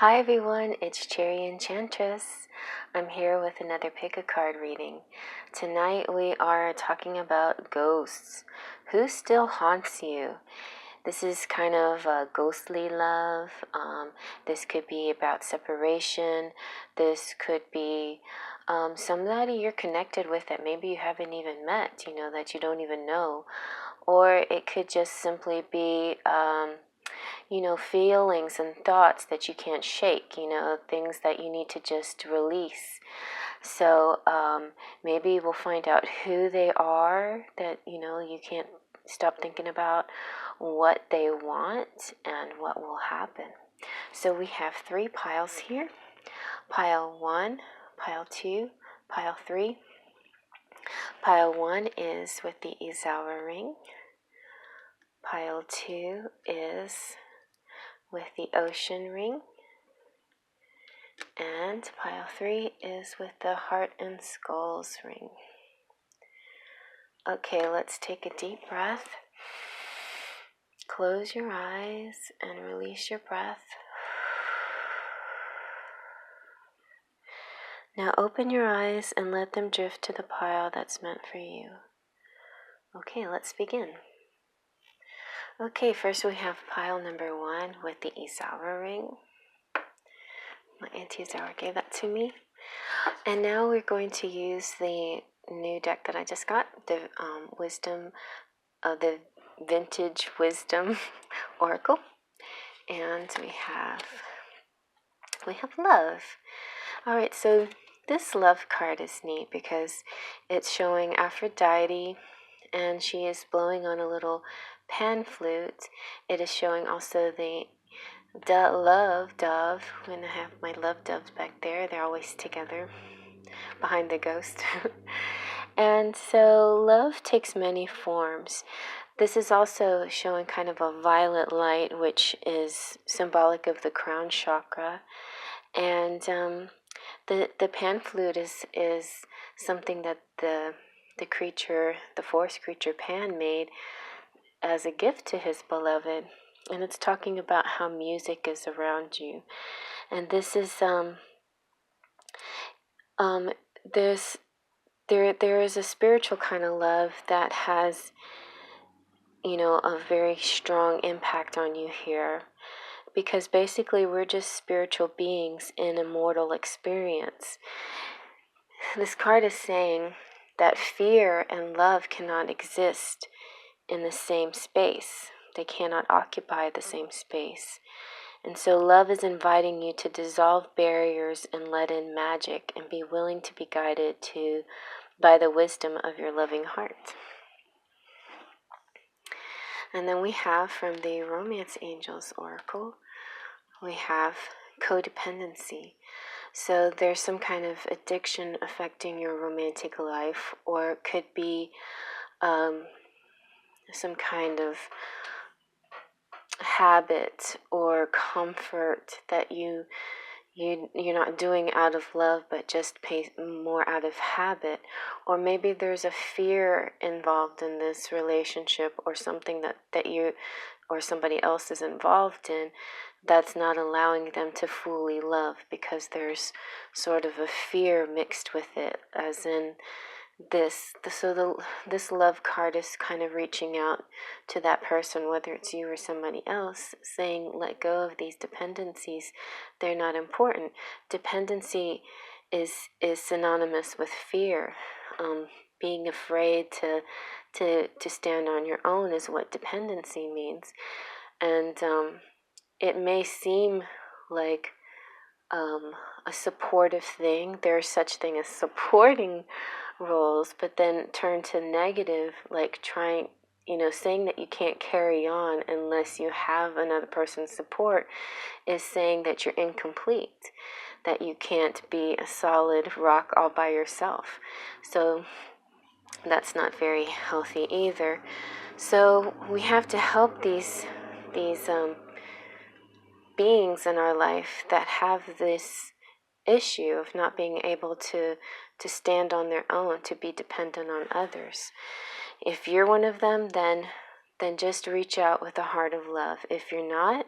Hi everyone, it's Cherry Enchantress. I'm here with another pick a card reading. Tonight we are talking about ghosts. Who still haunts you? This is kind of a ghostly love. This could be about separation. This could be somebody you're connected with that maybe you haven't even met, that you don't even know. Or it could just simply be feelings and thoughts that you can't shake, things that you need to just release. So maybe we'll find out who they are that, you can't stop thinking about what they want and what will happen. So we have 3 piles here. Pile 1, pile 2, pile 3. Pile 1 is with the Isaura ring. Pile 2 is with the ocean ring, and pile 3 is with the heart and skulls ring. Okay, let's take a deep breath. Close your eyes and release your breath. Now open your eyes and let them drift to the pile that's meant for you. Okay, let's begin. Okay, first we have pile number 1 with the Isaura ring. My Auntie Isaura gave that to me. And now we're going to use the new deck that I just got, the the Vintage Wisdom Oracle. And we have love. All right, so this love card is neat because it's showing Aphrodite, and she is blowing on a little pan flute. It is showing also the love dove. When I have my love doves back there, they're always together behind the ghost. And so love takes many forms. This is also showing kind of a violet light, which is symbolic of the crown chakra. And the pan flute is something that the forest creature Pan made as a gift to his beloved. And it's talking about how music is around you. And this is there is a spiritual kind of love that has a very strong impact on you here, because basically we're just spiritual beings in a mortal experience. This card is saying that fear and love cannot exist in the same space. They cannot occupy the same space. And so love is inviting you to dissolve barriers and let in magic and be willing to be guided by the wisdom of your loving heart. And then we have from the Romance Angels Oracle, we have codependency. So there's some kind of addiction affecting your romantic life, or it could be some kind of habit or comfort that you're not doing out of love, but just pay more out of habit. Or maybe there's a fear involved in this relationship, or something that you or somebody else is involved in that's not allowing them to fully love, because there's sort of a fear mixed with it, as in this love card is kind of reaching out to that person, whether it's you or somebody else, saying let go of these dependencies. They're not important. Dependency is synonymous with fear. Being afraid to stand on your own is what dependency means. And it may seem like a supportive thing. There's such thing as supporting roles, but then turn to negative, like saying that you can't carry on unless you have another person's support, is saying that you're incomplete, that you can't be a solid rock all by yourself. So that's not very healthy either. So we have to help these beings in our life that have this issue of not being able to stand on their own, to be dependent on others. If you're one of them, then then just reach out with a heart of love. If you're not,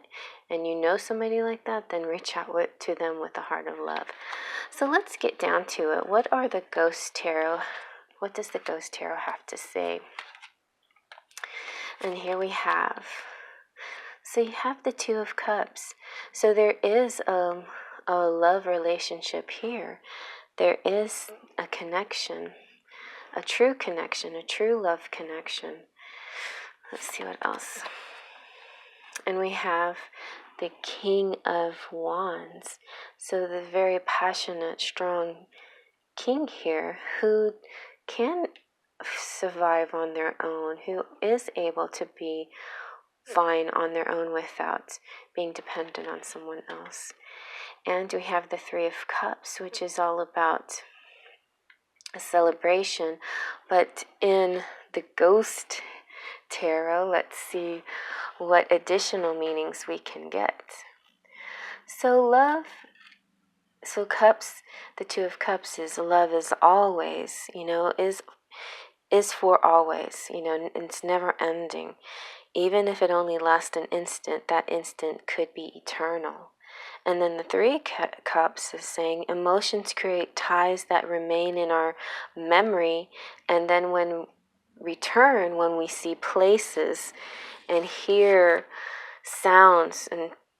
and you know somebody like that, then reach out to them with a heart of love. So let's get down to it. What are the Ghost Tarot? What does the Ghost Tarot have to say? And here we have, so you have the Two of Cups. So there is a love relationship here. There is a connection, a true connection, a true love connection. Let's see what else. And we have the King of Wands. So the very passionate, strong king here who can survive on their own, who is able to be fine on their own without being dependent on someone else. And we have the Three of Cups, which is all about a celebration. But in the Ghost Tarot, let's see what additional meanings we can get. So love, so cups, the Two of Cups is love is always, is for always, it's never ending. Even if it only lasts an instant, that instant could be eternal. And then the Three Cups is saying emotions create ties that remain in our memory, and then when we see places and hear sounds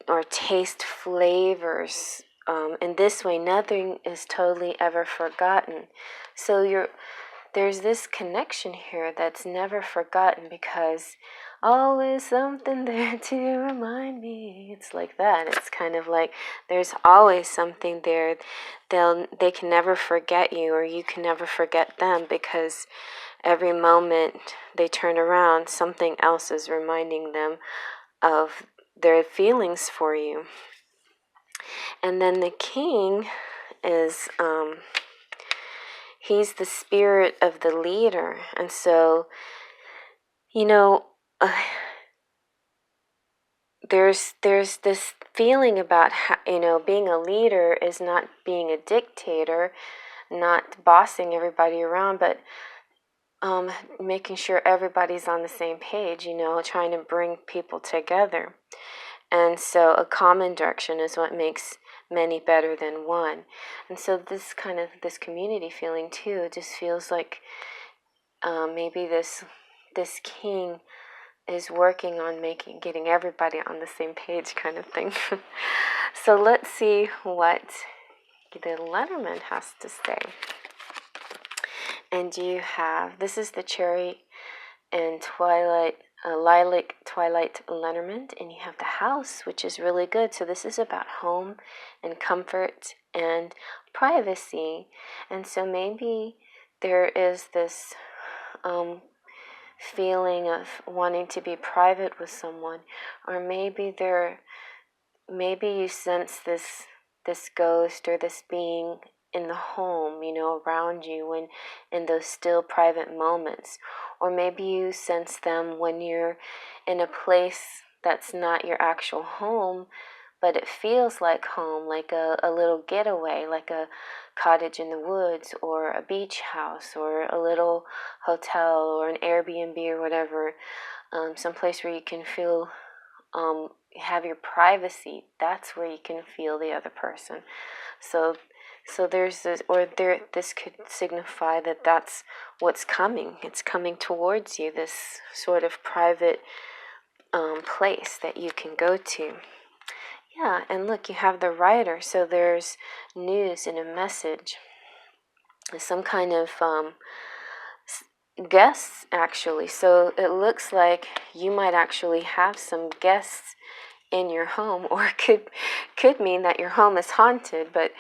or taste flavors, in this way, nothing is totally ever forgotten. So there's this connection here that's never forgotten, because always something there to remind me. It's like that. It's kind of like there's always something there. They can never forget you, or you can never forget them, because every moment they turn around, something else is reminding them of their feelings for you. And then the King is he's the spirit of the leader. And so, there's this feeling about how, being a leader is not being a dictator, not bossing everybody around, but making sure everybody's on the same page, trying to bring people together. And so a common direction is what makes many better than one. And so this community feeling too just feels like maybe this king is working on getting everybody on the same page, kind of thing. So let's see what the Lennormand has to say. And this is the Cherry and Twilight, Lilac, Twilight Lennormand, and you have the House, which is really good. So this is about home and comfort and privacy. And so maybe there is this feeling of wanting to be private with someone, or maybe you sense this ghost or this being in the home, around you when in those still private moments. Or maybe you sense them when you're in a place that's not your actual home, but it feels like home, like a little getaway, like a cottage in the woods, or a beach house, or a little hotel, or an Airbnb, or whatever, someplace where you can feel, have your privacy. That's where you can feel the other person. So there's this, this could signify that that's what's coming. It's coming towards you, this sort of private place that you can go to. Yeah, and look, you have the Rider, so there's news and a message. Some kind of guests, actually. So it looks like you might actually have some guests in your home, or it could mean that your home is haunted. But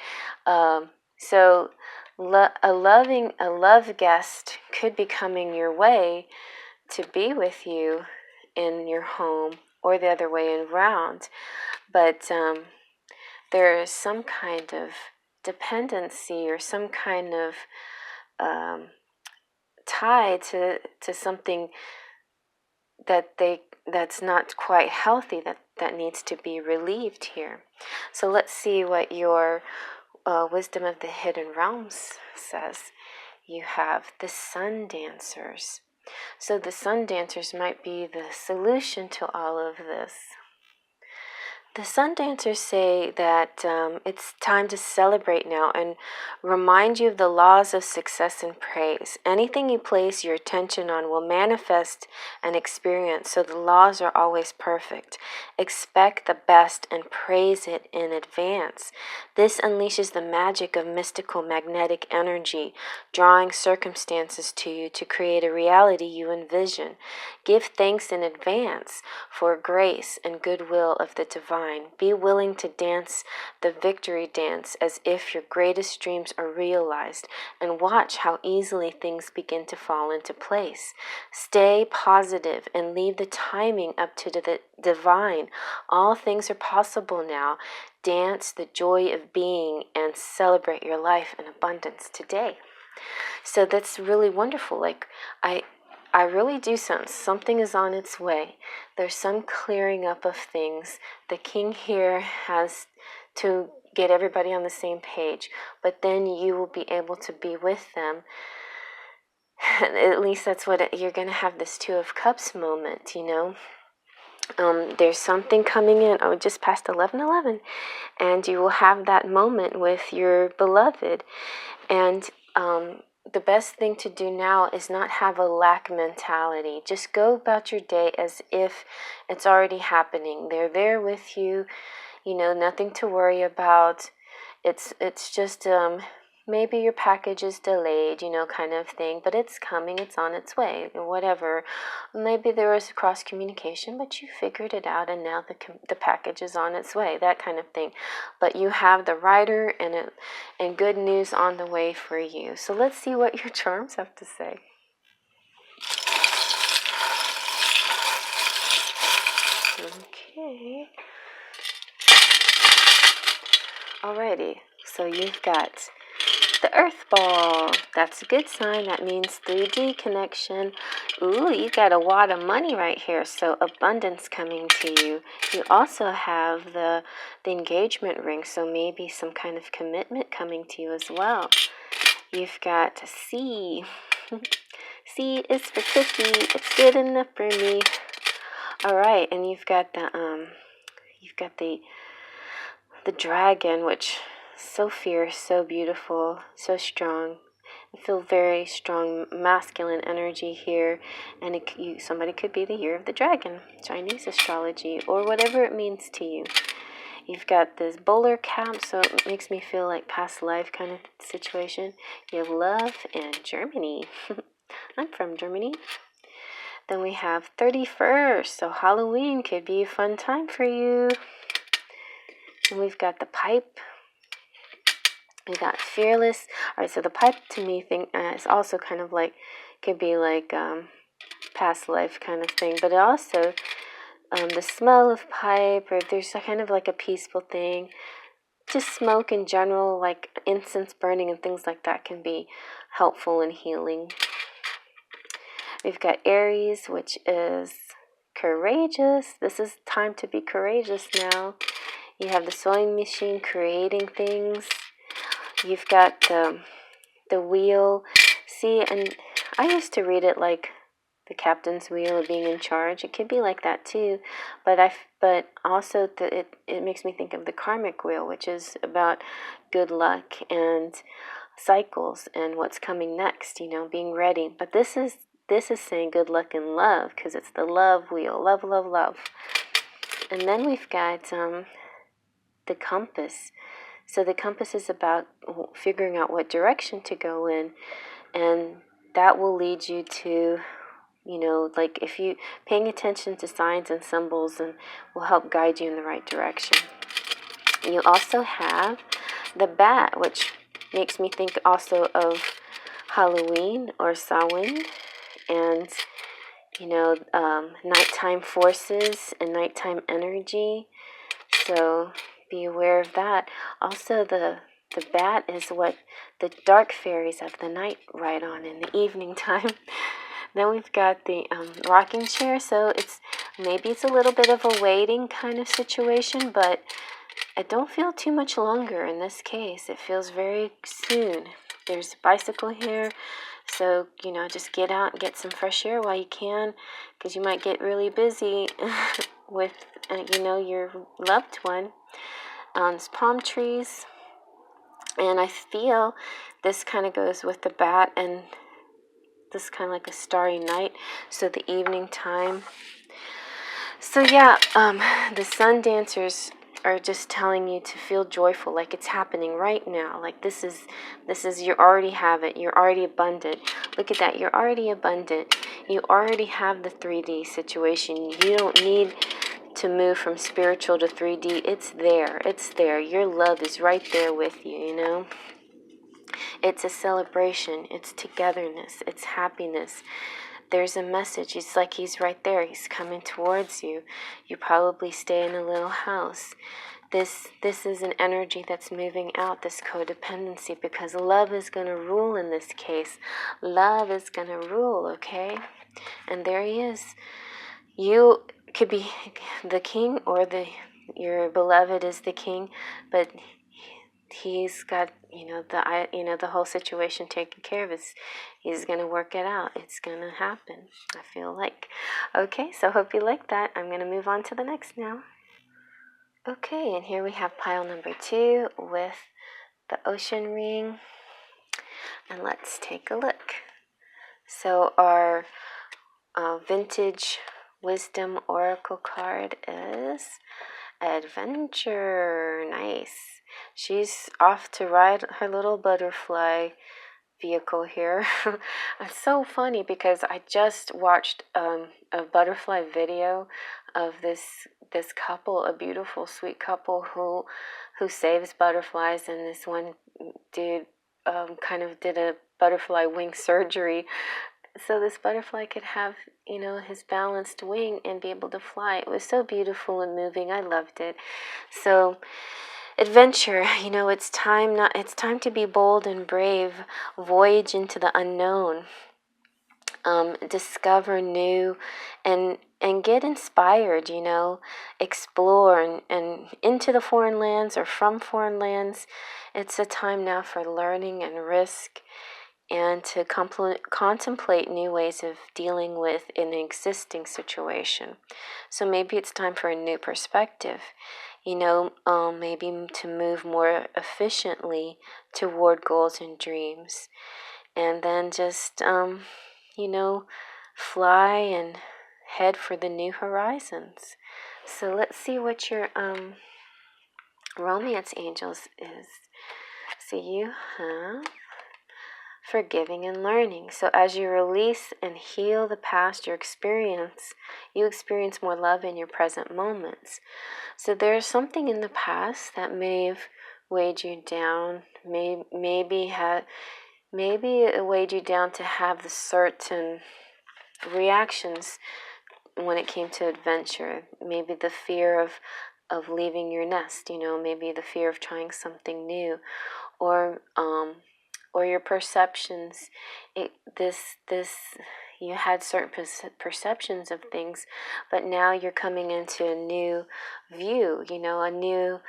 so a love guest could be coming your way to be with you in your home, or the other way around. But there is some kind of dependency, or some kind of tie to something that's not quite healthy, that needs to be relieved here. So let's see what your Wisdom of the Hidden Realms says. You have the Sun Dancers. So the sun dancers might be the solution to all of this. The sun dancers say that it's time to celebrate now and remind you of the laws of success and praise. Anything you place your attention on will manifest and experience, so the laws are always perfect. Expect the best and praise it in advance. This unleashes the magic of mystical magnetic energy, drawing circumstances to you to create a reality you envision. Give thanks in advance for grace and goodwill of the divine. Be willing to dance the victory dance as if your greatest dreams are realized, and watch how easily things begin to fall into place. Stay positive and leave the timing up to the divine. All things are possible now. Dance the joy of being and celebrate your life in abundance today. So that's really wonderful. Like, I really do sense something is on its way. There's some clearing up of things. The king here has to get everybody on the same page, but then you will be able to be with them. At least that's what you're going to have, this Two of Cups moment, you know. There's something coming in. Oh, just past 11:11, and you will have that moment with your beloved. And the best thing to do now is not have a lack mentality. Just go about your day as if it's already happening. They're there with you, you know, nothing to worry about. It's just maybe your package is delayed, you know, kind of thing, but it's coming, it's on its way, or whatever. Maybe there was cross communication, but you figured it out, and now the package is on its way, that kind of thing. But you have the rider and good news on the way for you. So let's see what your charms have to say. Okay. Alrighty, so you've got the Earth Ball. That's a good sign. That means 3D connection. Ooh, you got a wad of money right here. So abundance coming to you. You also have the engagement ring. So maybe some kind of commitment coming to you as well. You've got C. C is for cookie. It's good enough for me. All right, and you've got the dragon, which so fierce, so beautiful, so strong. I feel very strong masculine energy here, and somebody could be the year of the dragon, Chinese astrology, or whatever it means to you. You've got this bowler cap, so it makes me feel like past life kind of situation. You have love and Germany. I'm from Germany. Then we have 31st, so Halloween could be a fun time for you. And we've got the pipe. We got fearless. All right, so the pipe to me is also kind of like, could be like past life kind of thing. But it also, the smell of pipe, or there's a kind of like a peaceful thing. Just smoke in general, like incense burning and things like that, can be helpful and healing. We've got Aries, which is courageous. This is time to be courageous now. You have the sewing machine creating things. You've got the wheel. See, and I used to read it like the captain's wheel of being in charge. It could be like that too, but also it makes me think of the karmic wheel, which is about good luck and cycles and what's coming next. You know, being ready. But this is saying good luck and love, because it's the love wheel. Love, love, love. And then we've got the compass. So the compass is about figuring out what direction to go in, and that will lead you to, you know, like if you paying attention to signs and symbols, and will help guide you in the right direction. You also have the bat, which makes me think also of Halloween or Samhain, and you know, nighttime forces and nighttime energy. So be aware of that. Also, the bat is what the dark fairies of the night ride on in the evening time. Then we've got the rocking chair. So maybe it's a little bit of a waiting kind of situation, but I don't feel too much longer in this case. It feels very soon. There's a bicycle here. So, just get out and get some fresh air while you can, because you might get really busy with, your loved one. It's palm trees. And I feel this kind of goes with the bat and this kind of like a starry night. So the evening time. So yeah, the sun dancers are just telling you to feel joyful, like it's happening right now. Like this is you already have it. You're already abundant. Look at that. You're already abundant. You already have the 3D situation. You don't need to move from spiritual to 3D. It's there. It's there. Your love is right there with you, It's a celebration. It's togetherness. It's happiness. There's a message. It's like he's right there. He's coming towards you. You probably stay in a little house. This is an energy that's moving out, this codependency, because love is going to rule in this case. Love is going to rule, okay? And there he is. You could be the king, or your beloved is the king, but he's got the whole situation taken care of. He's gonna work it out. It's gonna happen, I feel like. Okay, so hope you like that. I'm gonna move on to the next now. Okay, and here we have pile number 2 with the ocean ring, and let's take a look. So our vintage wisdom oracle card is adventure. Nice. She's off to ride her little butterfly vehicle here. It's so funny because I just watched a butterfly video of this couple, a beautiful, sweet couple who saves butterflies, and this one dude kind of did a butterfly wing surgery so this butterfly could have, his balanced wing and be able to fly. It was so beautiful and moving. I loved it. So adventure, it's time to be bold and brave, voyage into the unknown, discover new, and get inspired, explore and into the foreign lands or from foreign lands. It's a time now for learning and risk, and to contemplate new ways of dealing with an existing situation. So maybe it's time for a new perspective, maybe to move more efficiently toward goals and dreams. And then just, fly and head for the new horizons. So let's see what your romance angels is. So you have forgiving and learning. So as you release and heal the past, you experience more love in your present moments. So there's something in the past that may have weighed you down, maybe it weighed you down to have the certain reactions when it came to adventure. Maybe the fear of leaving your nest, maybe the fear of trying something new, or your perceptions. You had certain perceptions of things, but now you're coming into a new view, a new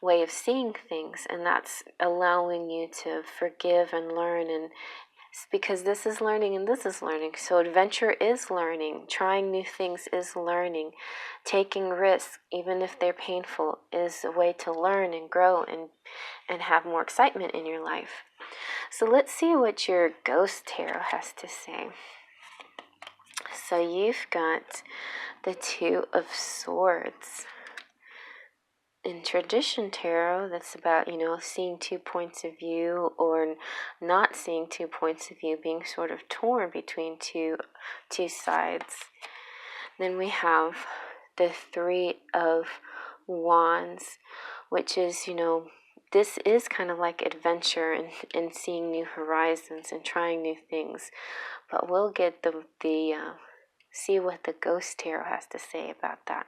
way of seeing things, and that's allowing you to forgive and learn. And because this is learning and this is learning. So adventure is learning. Trying new things is learning. Taking risks, even if they're painful, is a way to learn and grow and have more excitement in your life. So let's see what your ghost tarot has to say. So you've got the 2 of Swords. In tradition tarot, that's about, seeing 2 points of view, or not seeing 2 points of view, being sort of torn between two sides. Then we have the 3 of Wands, which is, this is kind of like adventure and seeing new horizons and trying new things. But we'll get see what the Ghost Tarot has to say about that.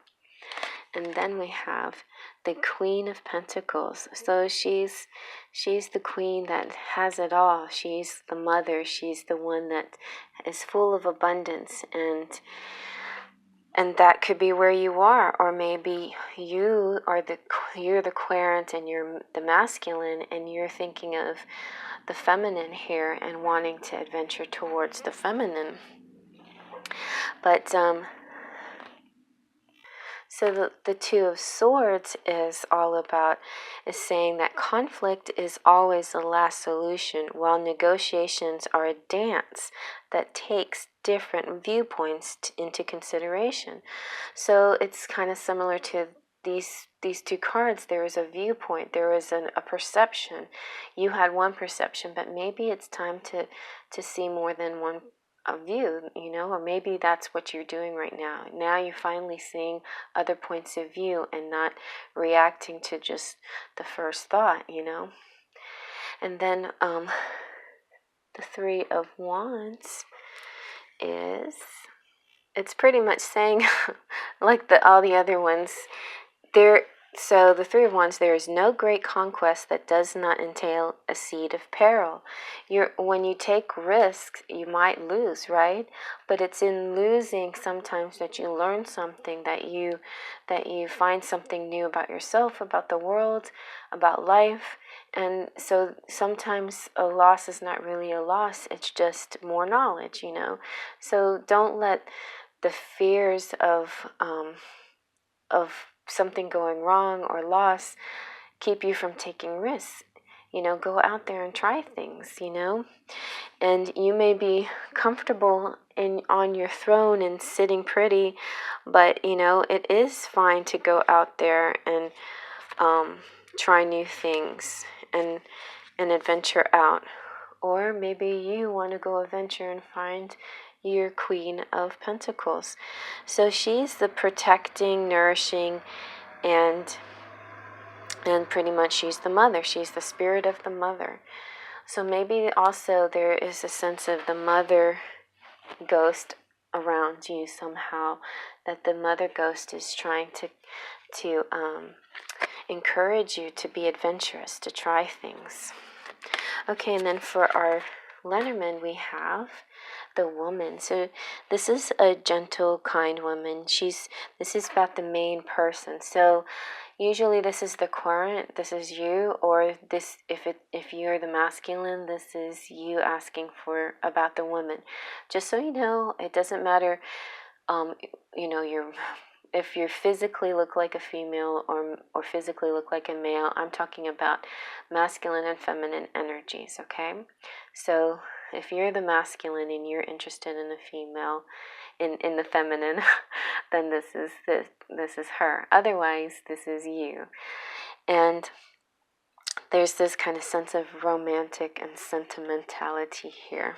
And then we have the Queen of Pentacles. So she's the queen that has it all. She's the mother. She's the one that is full of abundance. And And that could be where you are, or maybe you're the querent and you're the masculine, and you're thinking of the feminine here and wanting to adventure towards the feminine. But so the Two of Swords is saying that conflict is always the last solution, while negotiations are a dance that takes different viewpoints into consideration. So it's kind of similar to these two cards. There is a viewpoint, there is a perception. You had one perception, but maybe it's time to see more than one view, or maybe that's what you're doing right now. Now you're finally seeing other points of view and not reacting to just the first thought. And then the Three of Wands it's pretty much saying like all the other ones there. So the Three of Wands, there is no great conquest that does not entail a seed of peril. When you take risks, you might lose, right? But it's in losing sometimes that you learn something, that you find something new about yourself, about the world, about life. And so sometimes a loss is not really a loss, it's just more knowledge, So don't let the fears of something going wrong or loss keep you from taking risks. Go out there and try things, and you may be comfortable on your throne and sitting pretty, but it is fine to go out there and try new things and adventure out. Or maybe you want to go adventure and find your Queen of Pentacles. So she's the protecting, nourishing, and pretty much she's the mother. She's the spirit of the mother. So maybe also there is a sense of the mother ghost around you somehow, that the mother ghost is trying to encourage you to be adventurous, to try things. Okay, and then for our Lennormand, we have the woman. So this is a gentle, kind woman. This is about the main person. So usually this is the querent, this is you, or this if you're the masculine, this is you asking for about the woman. Just so you know, it doesn't matter if you physically look like a female or physically look like a male. I'm talking about masculine and feminine energies, okay? So if you're the masculine and you're interested in a female, in the feminine, then this is her. Otherwise, this is you. And there's this kind of sense of romantic and sentimentality here.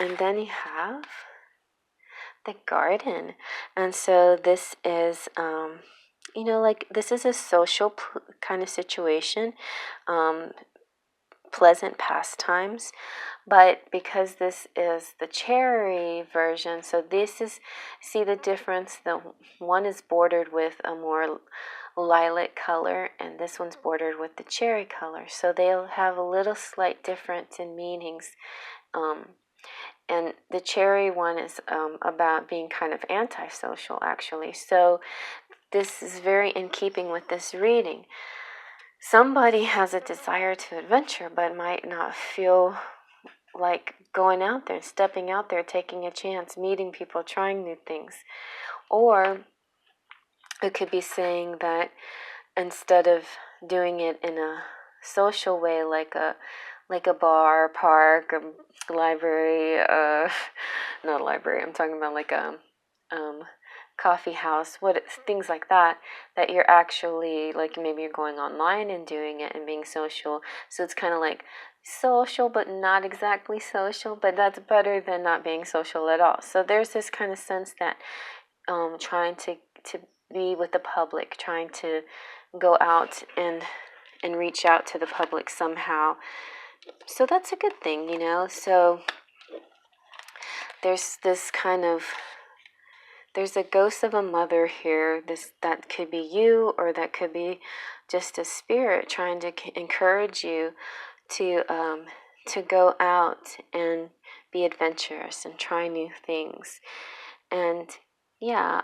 And then you have the Garden. And so this is this is a social kind of situation, pleasant pastimes. But because this is the cherry version, so this is, see the difference? The one is bordered with a more lilac color, and this one's bordered with the cherry color. So they'll have a little slight difference in meanings. And the cherry one is about being kind of antisocial, actually. So this is very in keeping with this reading. Somebody has a desire to adventure, but might not feel like going out there, stepping out there, taking a chance, meeting people, trying new things. Or it could be saying that instead of doing it in a social way, like a bar, park, a library, not a library, I'm talking about like a coffee house, things like that you're actually, like maybe you're going online and doing it and being social. So it's kind of like social, but not exactly social, but that's better than not being social at all. So there's this kind of sense that trying to be with the public, trying to go out and reach out to the public somehow. So that's a good thing, So there's this kind of, there's a ghost of a mother here. That could be you, or that could be just a spirit trying to encourage you to go out and be adventurous and try new things. And yeah,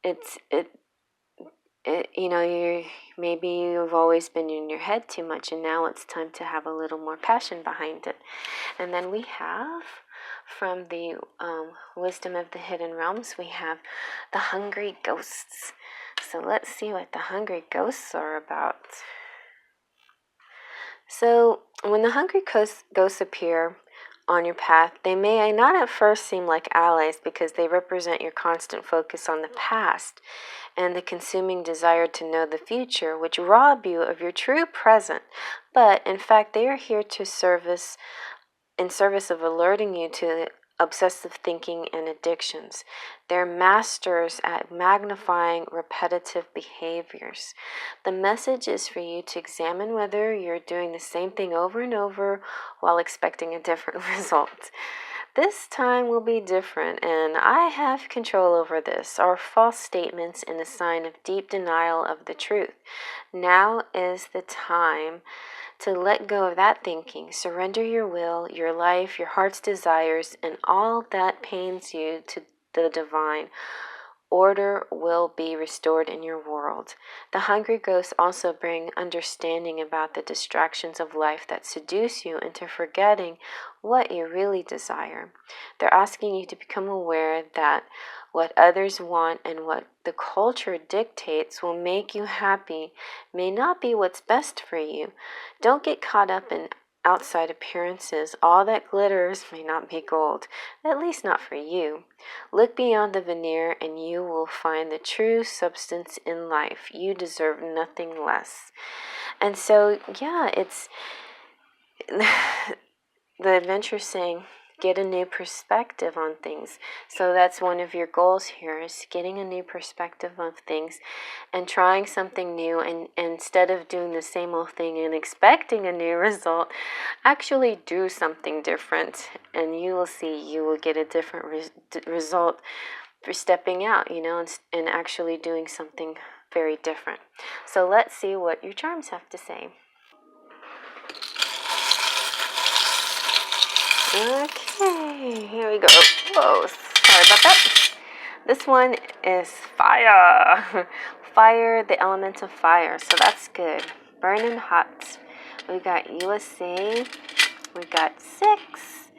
it's you know, maybe you've always been in your head too much, and now it's time to have a little more passion behind it. And then we have, from the Wisdom of the Hidden Realms, we have the Hungry Ghosts. So let's see what the Hungry Ghosts are about. So when the Hungry Ghosts appear on your path, they may not at first seem like allies because they represent your constant focus on the past and the consuming desire to know the future, which rob you of your true present. But in fact, they are here to in service of alerting you to obsessive thinking and addictions. They're masters at magnifying repetitive behaviors. The message is for you to examine whether you're doing the same thing over and over while expecting a different result. This time will be different, and I have control over this, are false statements in a sign of deep denial of the truth. Now is the time to let go of that thinking. Surrender your will, your life, your heart's desires, and all that pains you to the divine. Order will be restored in your world. The hungry ghosts also bring understanding about the distractions of life that seduce you into forgetting what you really desire. They're asking you to become aware that what others want and what the culture dictates will make you happy may not be what's best for you. Don't get caught up in outside appearances. All that glitters may not be gold, at least not for you. Look beyond the veneer and you will find the true substance in life. You deserve nothing less. And so, yeah, it's the adventure saying, get a new perspective on things. So that's one of your goals here, is getting a new perspective of things and trying something new. And instead of doing the same old thing and expecting a new result, actually do something different, and you will see you will get a different result for stepping out, and actually doing something very different. So let's see what your charms have to say. Okay, here we go. Whoa, sorry about that. This one is fire. Fire, the element of fire. So that's good. Burning hot. We got USA. We got 6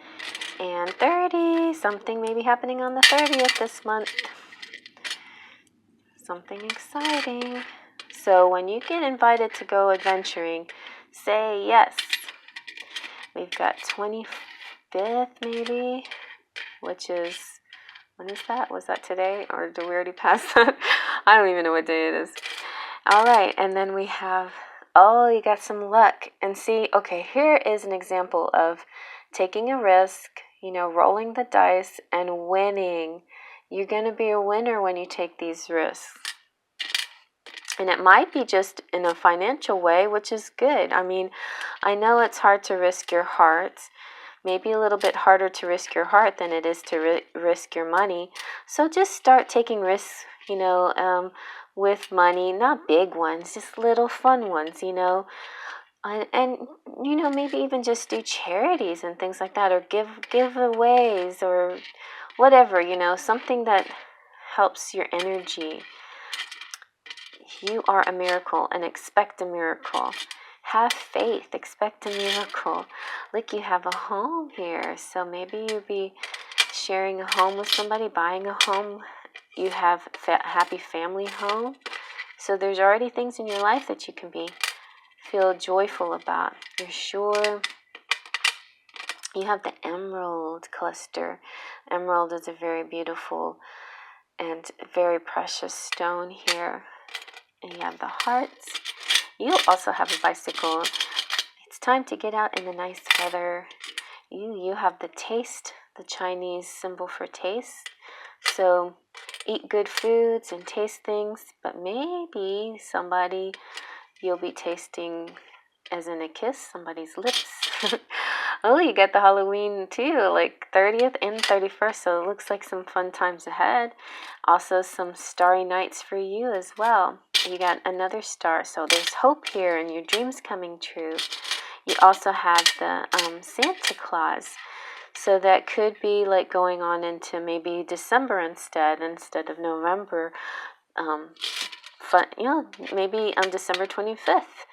and 30. Something may be happening on the 30th this month. Something exciting. So when you get invited to go adventuring, say yes. We've got 25th maybe, which is, when is that? Was that today, or did we already pass that? I don't even know what day it is. All right, and then we have, you got some luck. And see, okay, here is an example of taking a risk, rolling the dice and winning. You're going to be a winner when you take these risks. And it might be just in a financial way, which is good. I mean, I know it's hard to risk your heart. Maybe a little bit harder to risk your heart than it is to risk your money. So just start taking risks, with money, not big ones, just little fun ones, and maybe even just do charities and things like that, or giveaways or whatever, something that helps your energy. You are a miracle, and expect a miracle. Have faith, expect a miracle. Look, you have a home here, so maybe you'll be sharing a home with somebody, buying a home. You have a happy family home. So there's already things in your life that you can feel joyful about. You're sure. You have the emerald cluster. Emerald is a very beautiful and very precious stone here. And you have the hearts. You also have a bicycle. It's time to get out in the nice weather. You have the taste, the Chinese symbol for taste. So eat good foods and taste things, but maybe you'll be tasting, as in a kiss, somebody's lips. Oh, you got the Halloween too, like 30th and 31st, so it looks like some fun times ahead. Also some starry nights for you as well. You got another star, so there's hope here and your dreams coming true. You also have the Santa Claus. So that could be like going on into maybe December instead of November. Maybe on December 25th.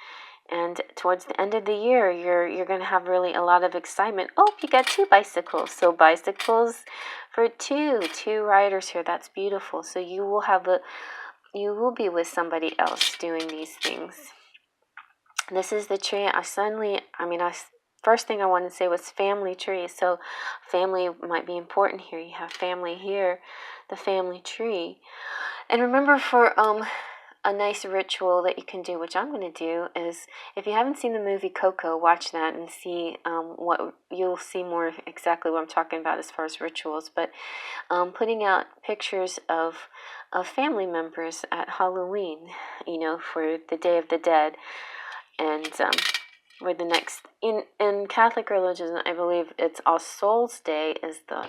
And towards the end of the year, you're going to have really a lot of excitement. Oh, you got 2 bicycles. So bicycles for two riders here. That's beautiful. So you will be with somebody else doing these things. This is the tree. First thing I wanted to say was family tree. So family might be important here. You have family here, the family tree. And remember, for a nice ritual that you can do, which I'm going to do, is if you haven't seen the movie Coco, watch that and see what you'll see more exactly what I'm talking about as far as rituals. But putting out pictures of family members at Halloween, for the Day of the Dead, and with the next in Catholic religion, I believe it's All Souls Day is the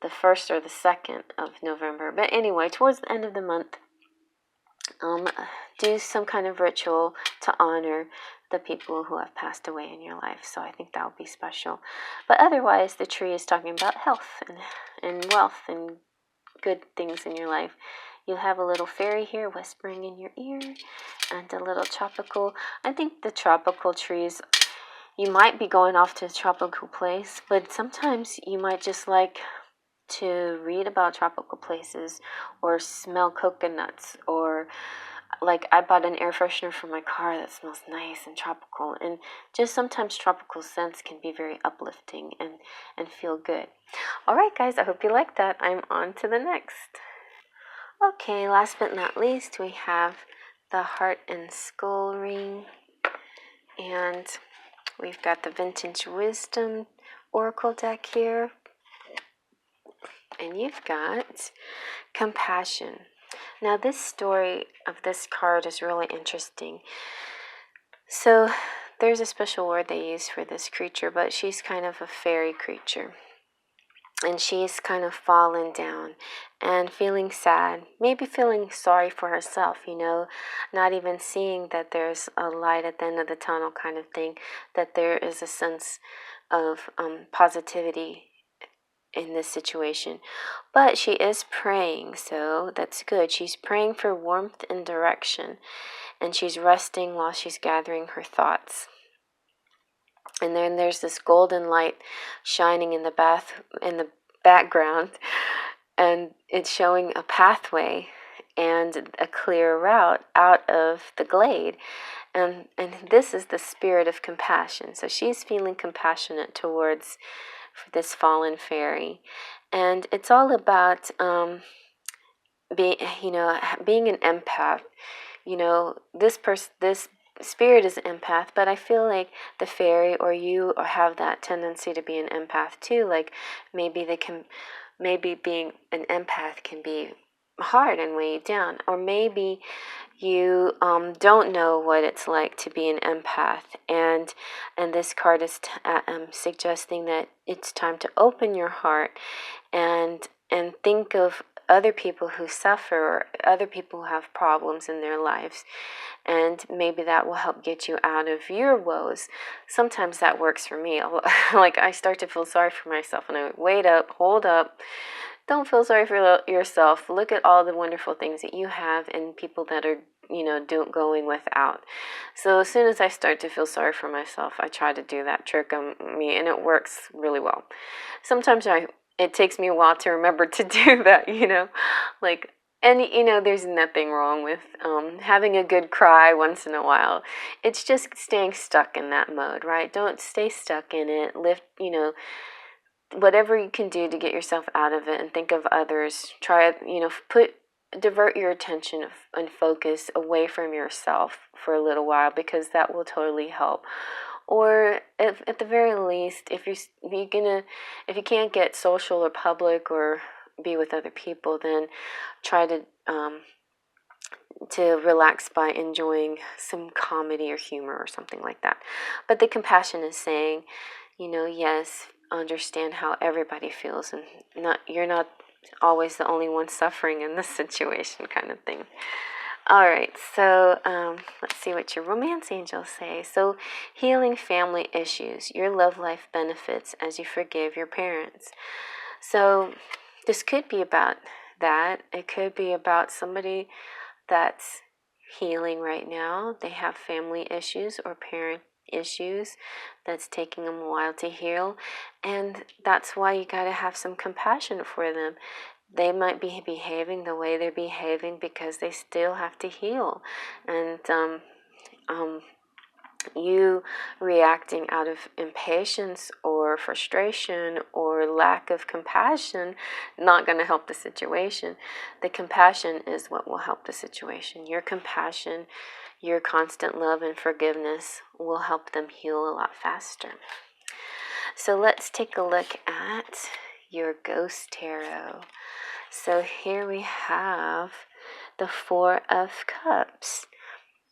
1st or the 2nd of November. But anyway, towards the end of the month, do some kind of ritual to honor the people who have passed away in your life. So I think that will be special. But otherwise, the tree is talking about health and wealth and good things in your life. You'll have a little fairy here whispering in your ear, and a little tropical. I think the tropical trees, you might be going off to a tropical place, but sometimes you might just like to read about tropical places or smell coconuts, or like I bought an air freshener for my car that smells nice and tropical, and just sometimes tropical scents can be very uplifting and feel good. All right, guys, I hope you like that. I'm on to the next. Okay, last but not least, we have the Heart and Skull ring, and we've got the Vintage Wisdom Oracle deck here, and you've got Compassion. Now, this story of this card is really interesting. So, there's a special word they use for this creature, but she's kind of a fairy creature. And she's kind of fallen down and feeling sad, maybe feeling sorry for herself, not even seeing that there's a light at the end of the tunnel kind of thing, that there is a sense of positivity in this situation. But she is praying, so that's good. She's praying for warmth and direction, and she's resting while she's gathering her thoughts. And then there's this golden light shining in the background, and it's showing a pathway and a clear route out of the glade. And this is the spirit of compassion. So she's feeling compassionate towards this fallen fairy. And it's all about being an empath. This spirit is an empath, but I feel like the fairy or you have that tendency to be an empath too. Like maybe being an empath can be hard and weigh you down, or maybe you don't know what it's like to be an empath, and this card is suggesting that it's time to open your heart and think of other people who suffer, or other people who have problems in their lives, and maybe that will help get you out of your woes. Sometimes that works for me. Like I start to feel sorry for myself, and I wait up, hold up. Don't feel sorry for yourself. Look at all the wonderful things that you have and people that are, going without. So as soon as I start to feel sorry for myself, I try to do that trick on me, and it works really well. Sometimes it takes me a while to remember to do that, and there's nothing wrong with having a good cry once in a while. It's just staying stuck in that mode, right? Don't stay stuck in it. Lift, whatever you can do to get yourself out of it and think of others. Try, divert your attention and focus away from yourself for a little while, because that will totally help. Or if, at the very least, if you can't get social or public or be with other people, then try to relax by enjoying some comedy or humor or something like that. But the compassion is saying, yes, understand how everybody feels, and you're not always the only one suffering in this situation, kind of thing. All right, so let's see what your romance angels say. So, healing family issues, your love life benefits as you forgive your parents. So, this could be about that. It could be about somebody that's healing right now. They have family issues or parent issues that's taking them a while to heal. And that's why you got to have some compassion for them. They might be behaving the way they're behaving because they still have to heal. And you reacting out of impatience or frustration or lack of compassion, not going to help the situation. The compassion is what will help the situation. Your compassion, your constant love and forgiveness will help them heal a lot faster. So let's take a look at your ghost tarot. So here we have the Four of Cups.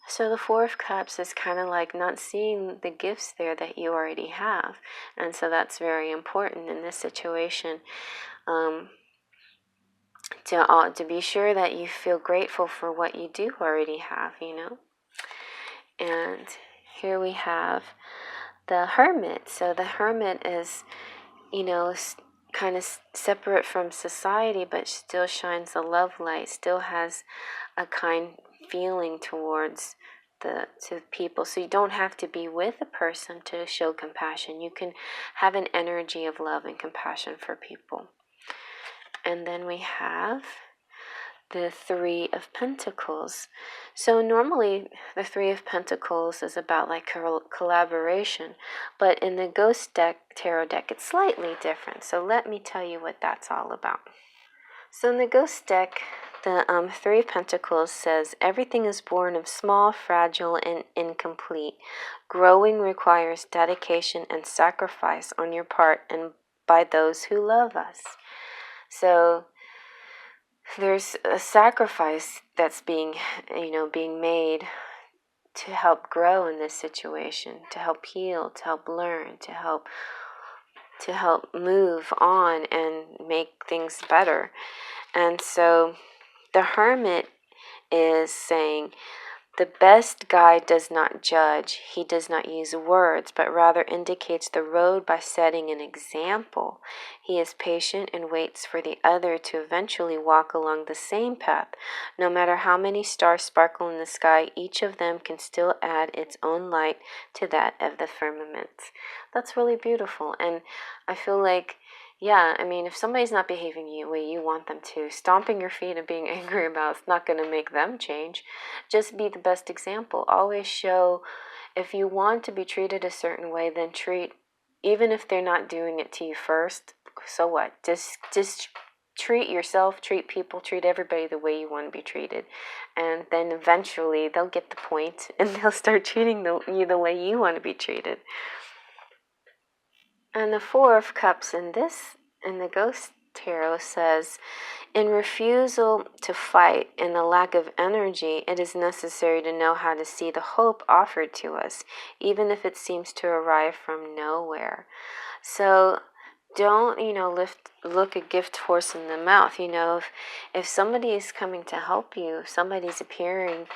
So the Four of Cups is kind of like not seeing the gifts there that you already have. And so that's very important in this situation. To be sure that you feel grateful for what you do already have, you know. And here we have the Hermit. So the Hermit is, you know, kind of separate from society, but still shines a love light, still has a kind feeling towards to people. So you don't have to be with a person to show compassion. You can have an energy of love and compassion for people. And then we have the Three of Pentacles. So normally the Three of Pentacles is about like collaboration, but in the Ghost tarot deck it's slightly different. So let me tell you what that's all about. So in the Ghost deck, the Three of Pentacles says, everything is born of small, fragile, and incomplete. Growing requires dedication and sacrifice on your part and by those who love us. So there's a sacrifice that's being made to help grow in this situation, to help heal, to help learn, to help move on and make things better. And so the Hermit is saying, the best guide does not judge. He does not use words, but rather indicates the road by setting an example. He is patient and waits for the other to eventually walk along the same path. No matter how many stars sparkle in the sky, each of them can still add its own light to that of the firmament. That's really beautiful. And I feel like, yeah, I mean, if somebody's not behaving the way you want them to, stomping your feet and being angry about it's not going to make them change. Just be the best example. Always show, if you want to be treated a certain way, then treat, even if they're not doing it to you first, so what? Just treat yourself, treat people, treat everybody the way you want to be treated. And then eventually they'll get the point and they'll start treating you the way you want to be treated. And the Four of Cups in the Ghost Tarot says, in refusal to fight and the lack of energy, it is necessary to know how to see the hope offered to us, even if it seems to arrive from nowhere. So don't, look a gift horse in the mouth. If somebody is coming to help you, if somebody's appearing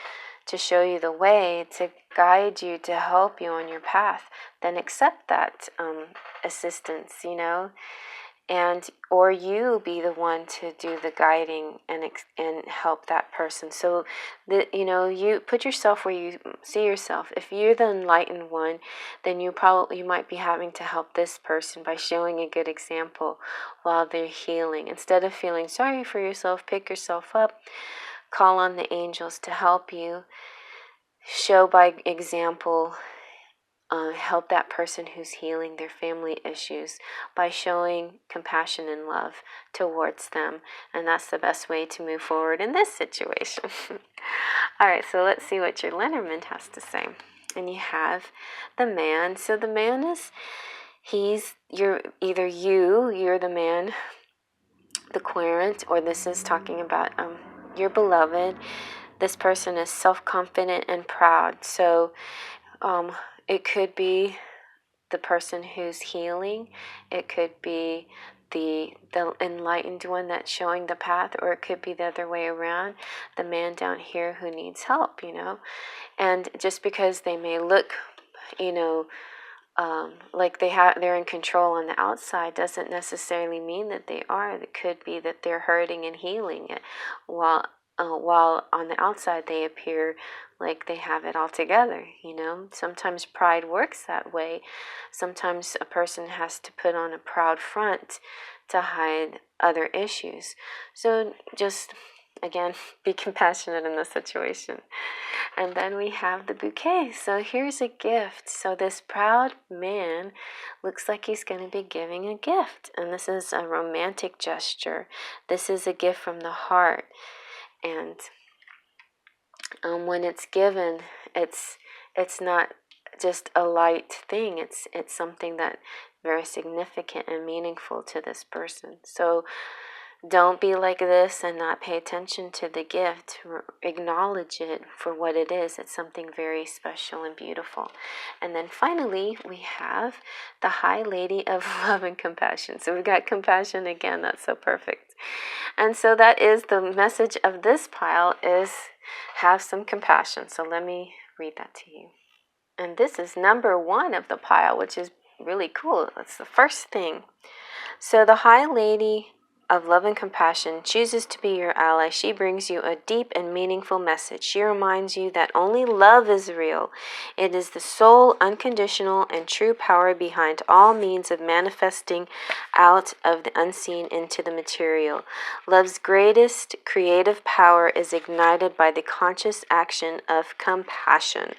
to show you the way, to guide you, to help you on your path, then accept that assistance, and or you be the one to do the guiding and help that person. So that you put yourself where you see yourself. If you're the enlightened one, then you might be having to help this person by showing a good example while they're healing. Instead of feeling sorry for yourself, pick yourself up, call on the angels to help you, show by example. Help that person who's healing their family issues by showing compassion and love towards them. And that's the best way to move forward in this situation. All right, so let's see what your Lennormand has to say. And you have the Man. So the Man is, you're the man, the querent, or this is talking about your beloved. This person is self-confident and proud. So it could be the person who's healing. It could be the enlightened one that's showing the path, or it could be the other way around, the man down here who needs help, And just because they may look, like they're in control on the outside, doesn't necessarily mean that they are. It could be that they're hurting and healing it, while on the outside they appear like they have it all together. Sometimes pride works that way. Sometimes a person has to put on a proud front to hide other issues. So just, again, be compassionate in the situation. And then we have the bouquet. So here's a gift. So this proud man looks like he's going to be giving a gift. And this is a romantic gesture. This is a gift from the heart. And when it's given, it's not just a light thing. It's something that very significant and meaningful to this person. So don't be like this and not pay attention to the gift. Acknowledge it for what it is. It's something very special and beautiful. And then finally, we have the High Lady of Love and Compassion. So we've got compassion again. That's so perfect. And so that is the message of this pile, is have some compassion. So let me read that to you. And this is number 1 of the pile, which is really cool. That's the first thing. So the High Lady of Love and Compassion chooses to be your ally. She brings you a deep and meaningful message. She reminds you that only love is real. It is the sole, unconditional, and true power behind all means of manifesting out of the unseen into the material. Love's greatest creative power is ignited by the conscious action of compassion.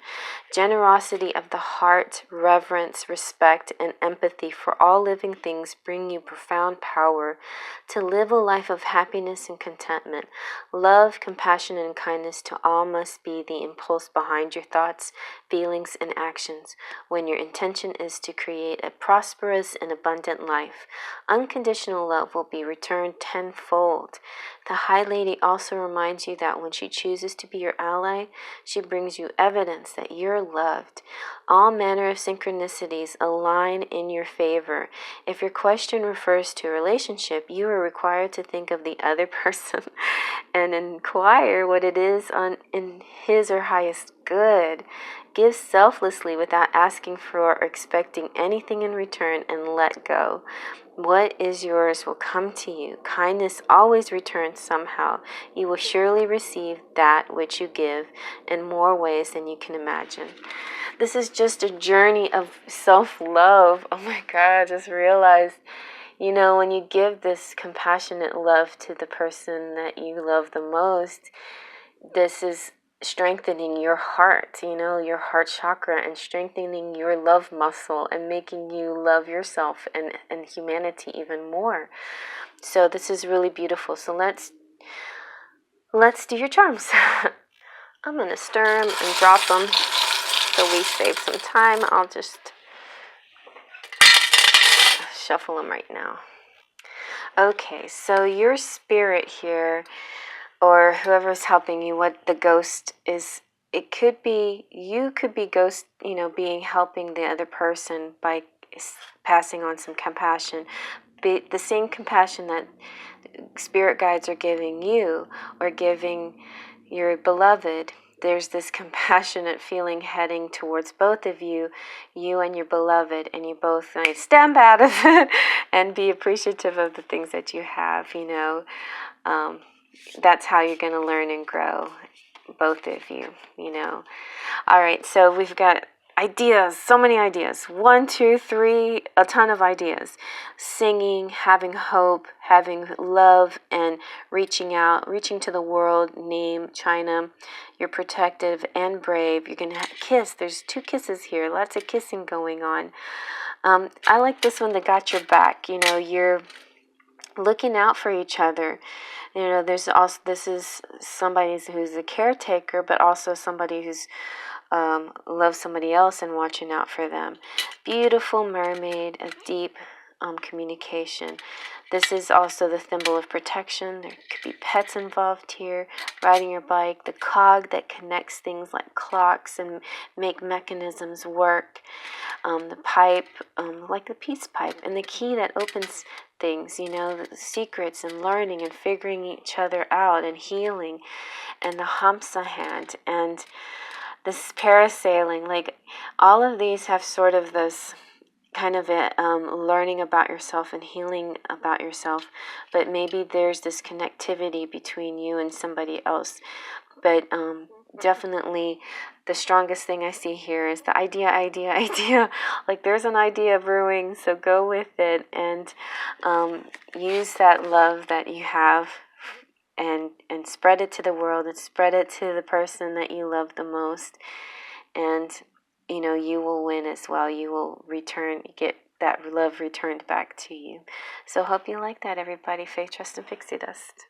Generosity of the heart, reverence, respect, and empathy for all living things bring you profound power to live a life of happiness and contentment. Love, compassion, and kindness to all must be the impulse behind your thoughts, feelings, and actions when your intention is to create a prosperous and abundant life. Unconditional love will be returned tenfold. The High Lady also reminds you that when she chooses to be your ally, she brings you evidence that you're loved. All manner of synchronicities align in your favor. If your question refers to a relationship, you are required to think of the other person and inquire what it is in his or highest good. Give selflessly without asking for or expecting anything in return, and let go. What is yours will come to you. Kindness always returns somehow. You will surely receive that which you give in more ways than you can imagine. This is just a journey of self-love. Oh my God, I just realized, when you give this compassionate love to the person that you love the most, this is strengthening your heart, your heart chakra, and strengthening your love muscle and making you love yourself and humanity even more. So this is really beautiful. So let's do your charms. I'm going to stir them and drop them so we save some time. I'll just shuffle them right now. Okay, so your spirit here, or whoever's helping you, what the ghost is, it could be, you could be ghost, helping the other person by passing on some compassion. Be the same compassion that spirit guides are giving you or giving your beloved. There's this compassionate feeling heading towards both of you and your beloved, and you both step out of it and be appreciative of the things that you have, That's how you're going to learn and grow, both of you, All right, so we've got ideas, so many ideas. 1, 2, 3, a ton of ideas. Singing, having hope, having love, and reaching out, reaching to the world. Name China. You're protective and brave. You're going to kiss. There's 2 kisses here. Lots of kissing going on. I like this one that got your back. You're looking out for each other. There's also, this is somebody who's a caretaker, but also somebody who's loves somebody else and watching out for them. Beautiful mermaid, a deep communication. This is also the thimble of protection. There could be pets involved here, riding your bike, the cog that connects things like clocks and make mechanisms work, the pipe, like the peace pipe, and the key that opens things, you know, the secrets and learning and figuring each other out and healing, and the Hamsa hand and this parasailing. Like, all of these have sort of this kind of learning about yourself and healing about yourself, but maybe there's this connectivity between you and somebody else. But definitely the strongest thing I see here is the idea. Like, there's an idea brewing, so go with it and use that love that you have and spread it to the world and spread it to the person that you love the most. And you know, you will win as well. You will get that love returned back to you. So hope you like that, everybody. Faith, trust, and pixie dust.